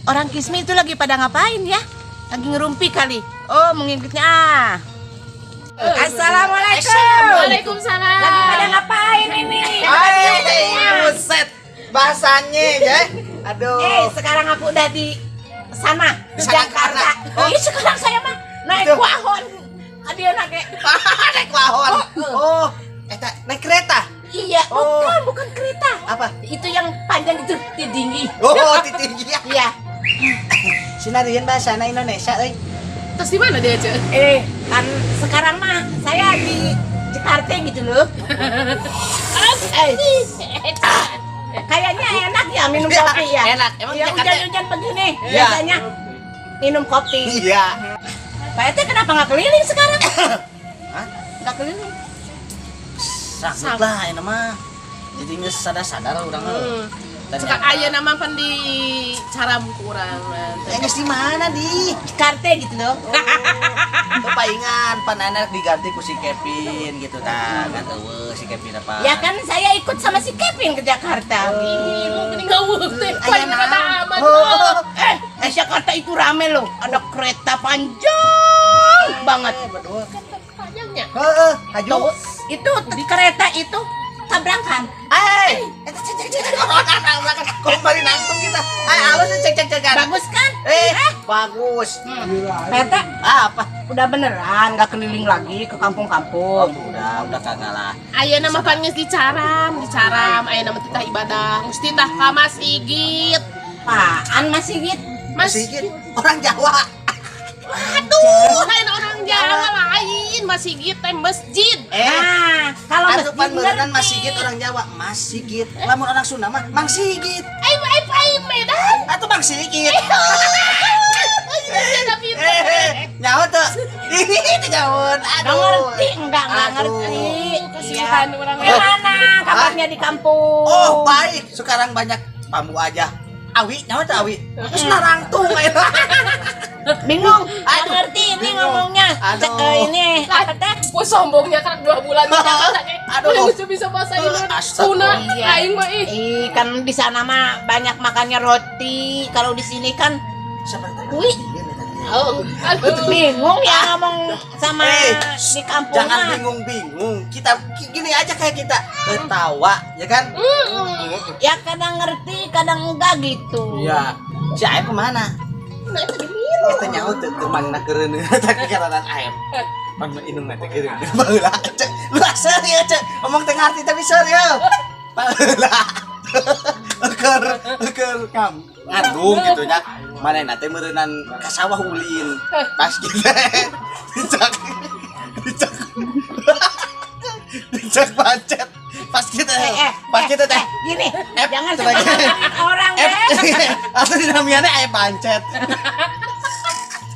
orang Kismi itu lagi pada ngapain ya? Lagi ngerumpi kali. Oh, mengikutnya. Assalamualaikum. Waalaikumsalam. Lagi pada ngapain ini? Buset, bahasanya ya. Aduh. Sekarang aku udah di sana, di Sana Jakarta. Oh. Sekarang saya mah naik Itu. wahon. Dia naik. Naik wahon. Oh, naik kereta. Iya, Oh. bukan kereta. Apa? Itu yang panjang itu, tinggi. Oh, tinggi ya. Iya. Sinarian bahasa Indonesia, euy. Terus di mana dia, Cek? Kan sekarang mah saya di Jakarta gitu loh. Kayaknya enak ya minum Iya, kopi ya. enak. Emang ya Jakarta- hujan-hujan begini Iya. biasanya minum kopi. Iya. Pak Ete kenapa nggak keliling sekarang? Hah? Nggak keliling. Sakit lah ini mah. Jadi geus sadar-sadar urang mah. Suka aya nama pan di caram kurang. Geus di mana di? Jakarta gitu loh. Paingan pan anak diganti ku si Kevin gitu tah. Kan eueuh si Kevin apa? Ya kan saya ikut sama si Kevin ke Jakarta. Lu mending gaweuh teh. Paling Aya kata naon? aman. Oh. Di Jakarta itu rame loh. Ada kereta panjang banget. Panjangnya. Heeh, aju. Itu di kereta itu tabrakan. Eta cek orang kok bari nangtung kita. Alus cek. Bagus kan? Bagus. Kereta Apa? udah beneran nggak keliling lagi ke Oh, kampung-kampung. udah kagak lah. Aya nama pan geus dicaram. Aya nama titah ibadah. Mesti tah ka Mas Igit. Apaan masih gitu? Masih orang Jawa. Aduh, lain orang Jawa lain. Mas Igit teh masjid. Kalau Atuh pan masjid beuneunan ngerti. Mas Sigit orang Jawa. Mas Sigit. Lamun orang Sunda mah Mang Sigit. Ai Medan. Atuh Mang Sigit. Tapi Nyaho tuh. Ini nyahoan. Nggak Aduh. ngerti, nggak Aduh. ngerti. kasihan Iya. orang Gimana kabarnya di kampung? Oh, baik. Sekarang banyak tamu aja. Awi, nyaho tuh Awi. Terus narangtung Bingung, nggak Aduh, ngerti ini bingung. ngomongnya. Aduh. Ini apa teh? Gue sombongnya kan 2 bulan di Jakarta. Aduh. Udah bisa bahasa Indonesia. Astagfirullah. Suna, Iya. aing mah ih. Kan di sana mah banyak makannya roti. Kalau di sini kan Wih. Aduh. bingung ya ngomong sama di kampung Jangan mah. bingung-bingung. Kita gini aja kayak kita ketawa, ya kan? Ya kadang ngerti, kadang enggak gitu. Iya. Si Aep kemana? Kita nyaho tuh ke mana keureun eta kekaranan Aep. Pan inung nanti keureun. Baheula cek. Lu asal ya cek. Omong teh ngarti tapi seur ya. Baheula. Eker kam ngandung gitu nya. Manehna teh meureunnan ka sawah ulin. Pas kita dicak pancet. Pas kita teh gini, F, jangan coba suka gini. ngomongin orang deh. Atau dinamiannya Aep pancet.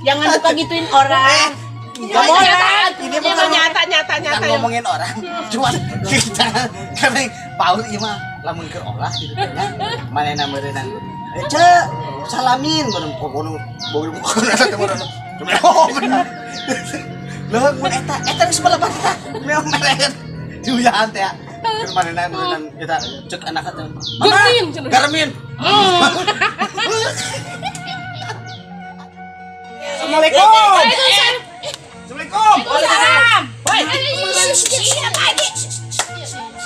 Jangan suka gituin orang. Enggak boleh. Ini Ini bukan nyata kita ya. ngomongin orang, cuma kita karena Paul ieu mah lamun keur olah gitu kan. Manehna meureunnan. Salamin bodoh eta teh bodoh. Loh mun eta geus balapan kita. Meong merehen. Juyahan teh. Keur manehna meureunnan kita cek anak teh. Garmin, cenah. Garmin. Assalamualaikum. Assalamualaikum. Waalaikumsalam. Woi,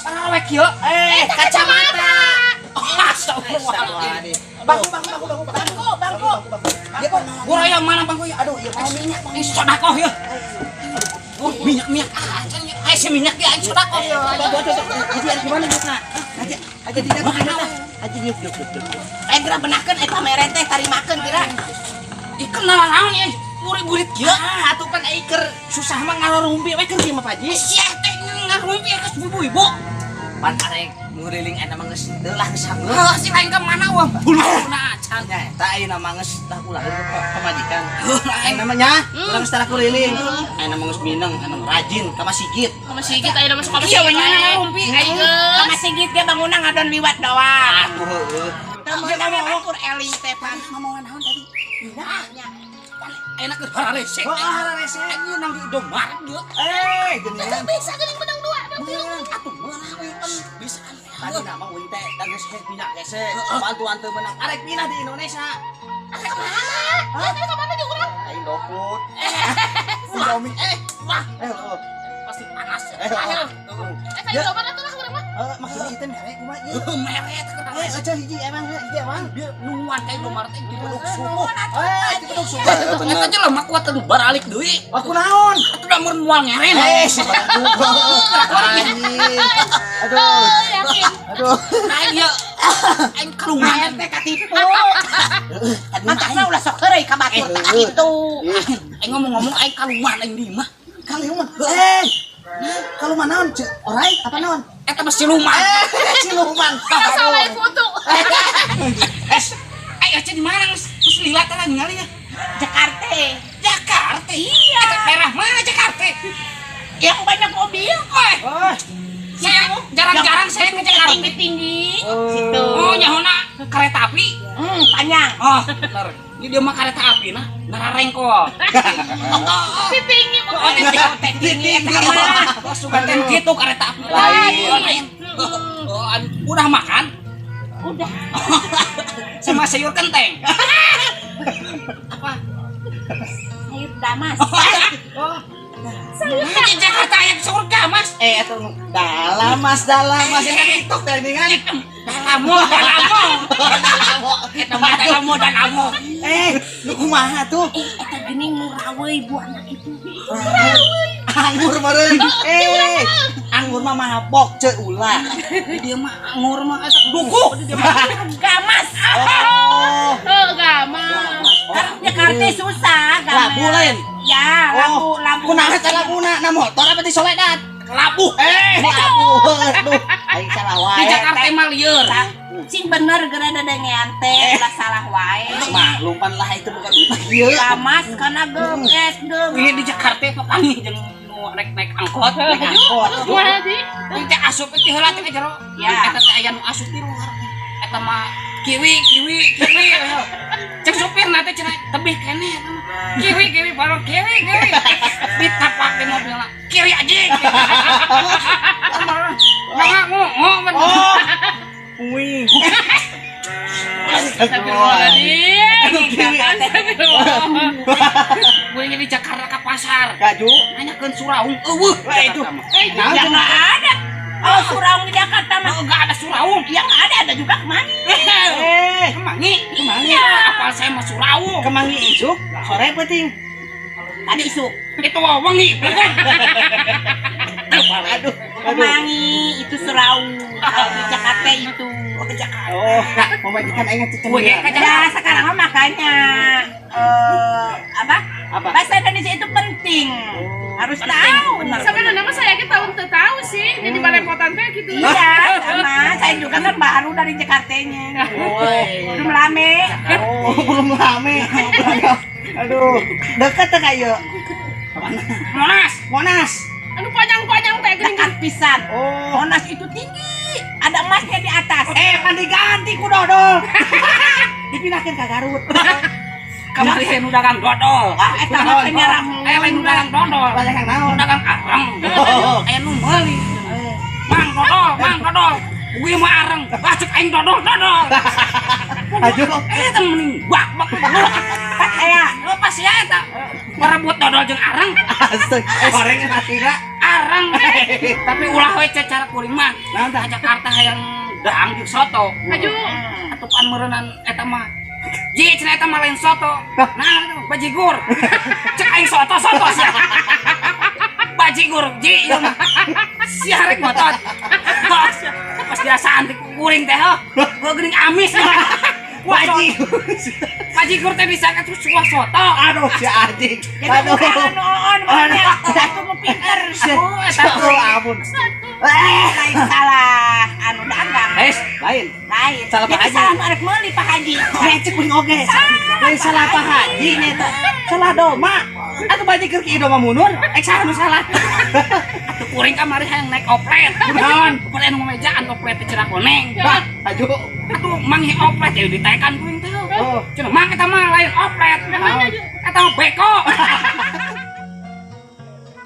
Awek yo. kacamata. Astagfirullahaladzim. Bangku. Gua yang mana bangku ya? Aduh, iya minyak. Ini sodakoh ya. Minyak. Ayo si minyak ya, sodakoh. Aja gimana kita? Aja tidak ada. Aja diuk. Geura benakeun eta mere teh tarimakeun kira. Ikan naon ya? Murid-murid kieu. Atuh pan ai keur susah mah ngarumpi we keur kieu mah Paji. Sia teh ngarumpi geus ibu-ibu. Pan arek nguriling eta mah geus teulah geus hangeup. Heuh, si lain ka mana wah? Bulu-buluna acan. Nya eta ayeuna mah geus dah ulah pamajikan. Aing namanya urang setara kuriling. Ayeuna mah geus mineng, anu rajin ka Masigit. Sama Sigit aya nama suka Iya, bener ngarumpi. Aing Sama Sigit dia bangunan ngadon liwat doang. Aku heueuh. Teu ngomong kur eling teh pan. Ngomongan naon tadi? Indahnya. Enak ke hararese. Oh, hararese anjing nang di Indomaret dia. Geuningan. bisa geuning menang 2. Atuh meunah we kan bisa kan. Tadi nama uing teh dan geus minyak geus. Bantuan teu menang. Arek pindah di Indonesia. Tapi kemana juga orang? Aing doput. Udah Umi. Wah, Ayo. pasti panas. Ayo. Kayak kemana tuh lah orang mah? Maksudnya itu merek kumaha ieu? Meret Aja hiji emang dia nuan kayak nomor teh di peluk subuh. Itu kedok suka. Eta aja lah mak kuat teu baralik deui. Aku naon? Atuh da mun moal ngeren. Aduh. Yakin. Aduh. Aing dia aing keluman teh katipu. Mantapna ulah sok heureuy ka batur teh kitu. Aing ngomong-ngomong aing kaluman aing di mah. Kali mah. Kalau mana naon? Orai apa naon? Eta mah siluman. Siluman. Salah foto. Ayo aja di mana geus lilat lah ningali ya. Jakarta. Jakarta. Iya. Eta daerah mana Jakarta? Yang banyak mobil. Oh. Saya jarang-jarang saya ke Jakarta. Tinggi-tinggi. Oh. Situ. Oh, nyahona kereta api. Panjang. Oh, bener. Ini dia mah kereta api nah, nararengkol. Si tinggi Oh, Tinggi. oh, sugaten gitu kereta api. Lain. Oh, udah makan? Udah. Sama sayur kenteng. Apa? Sayur damas. Di Jakarta yang surga, Mas. Itu dalam mas yang kan TikTok tadi kan. Dalamo. Eta mah dalamo. Lu kumaha tuh? Eta geuning muraweuy buahna itu. Anggur meureun. Anggur mah mabok ceu ulah. Dia mah anggur mah eta duku. Dia mah Gamas. Oh. gampang. Karena Jakarta susah. Labu lain. Ya, lampu. Kunaha teh labuna? Na motor apa di soledat? labuh. Labu. Aduh, aing salah Di wae. Jakarta mah lieur. Sing bener geura dadengean teh ulah salah wae. Makluman lah itu bukan ieu. Gamas kana geus Ini di Jakarta papangi jeung nu naik angkot. Kumaha di? Teh asup teh heula teh jero. Ya. Eta teh aya nu asup di luar. Eta mah kiwi. Cek supir nanti cenah tebih kene eta mah. Kiwi baru kiwi. Ditapak di mobilna. Kiri aja. Ngomong. Oh. Wih. Gue di Jakarta ke pasar. Kaju. Nanyakeun suraung. Eueuh. Itu. yang nggak ada. Oh, Suraung di Jakarta mah. Enggak ada suraung. Yang ada juga kemana? Kemangi. Iya. Apa saya mah suraung? Kemangi isuk, sore penting. Tadi isuk. Itu wangi. Aduh. Kemangi itu Suraung. Kalau di Jakarta itu. Oh, mau majikan aing ngecek Ya sekarang mah makanya apa? Bahasa Indonesia itu penting. Harus tahu. Sebenarnya nama saya tahu tahu sih. Jadi balepotan teh gitu. Iya, sama. Saya juga kan baru dari Jakartanya. Belum lame. Oh, belum rame. Aduh, dekat teh kayu. Monas. Anu panjang teh geuning. Dekat pisan. Oh, Monas itu tinggi. Ada emasnya di atas. kan diganti ku dodol. Dipindahkeun ka Garut. Kamari saya nu dagang dodol. Eta mah penyerang. Lain nu dagang dodol. Banyak yang naon. Dagang areng. Oh. Aya nu meuli. Mang dodol. Gue mah areng. Bacuk aing dodol. Aduh. Eta mending bak. Pas aya. Lepas ya eta. Parebut dodol jeung areng. Astaga. Goreng nasira. Areng. Tapi ulah we cara kuring mah. Naon tah? Jakarta hayang daang jeung soto. Aju. Atupan meureunnan eta mah. Ji cenah eta mah lain soto. Nah, itu bajigur. Cek aing soto sia. Bajigur ji ieu mah. Sia rek motot. Pas biasaan di kuring teh heuh. Geuning amis. Bajigur teh disangka terus suah soto. Aduh, si Adik. Jadi bukan on. Aku mau pinter. Aduh, ampun. Lain salah. Anu dagang. Lain. Lain. Salah Pak Haji. Salah arek meuli Pak Haji. Ngecek pun oge. Lain salah Pak Haji nyata. Salah doma. Atuh bajigur ki doma mundur. Salah nu salah. Atuh kuring kamari hayang naik oplet. Naon? Oplet anu memejaan oplet teh cenah koneng. Aju. Atuh manghi oplet teh ditekan kuring teh. Oh. Cenah mang eta mah lain oplet. Eta mah beko.